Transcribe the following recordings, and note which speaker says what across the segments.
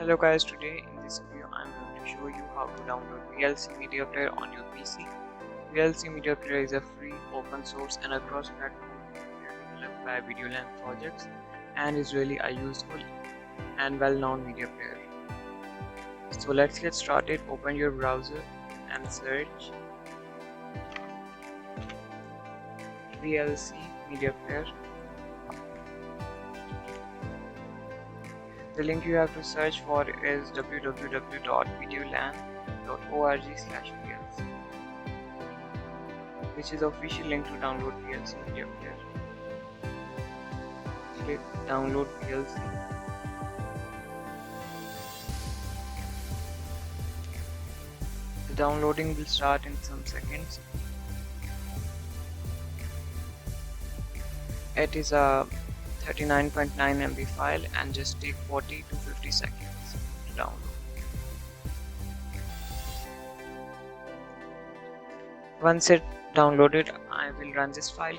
Speaker 1: Hello guys, today in this video I am going to show you how to download VLC Media Player on your PC. VLC Media Player is a free, open source and a cross-platform developed by VLC projects and is really a useful and well-known media player. So let's get started. Open your browser and search VLC Media Player. The link you have to search for is www.videolan.org/VLC, which is the official link to download VLC Media Player. Click download VLC. The downloading will start in some seconds. It is a 39.9 MB file and just take 40 to 50 seconds to download. Once it downloaded, I will run this file.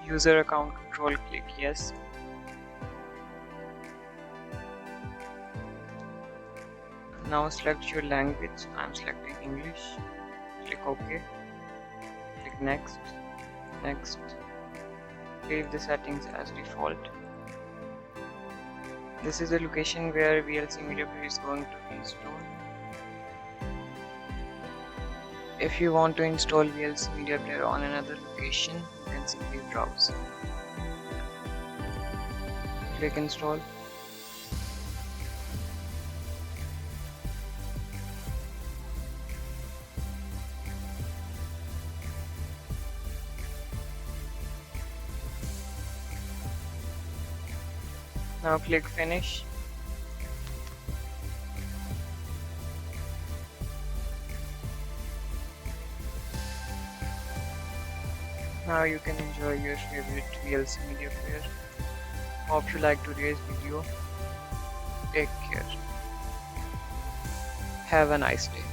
Speaker 1: User account control, click yes. Now select your language. I am selecting English. Click OK. Click next. Next. Leave the settings as default. This is the location where VLC Media Player is going to be installed. If you want to install VLC Media Player on another location, you can simply browse. Click install. Now click finish. Now you can enjoy your favorite VLC Media Player. Hope you liked today's video. Take care. Have a nice day.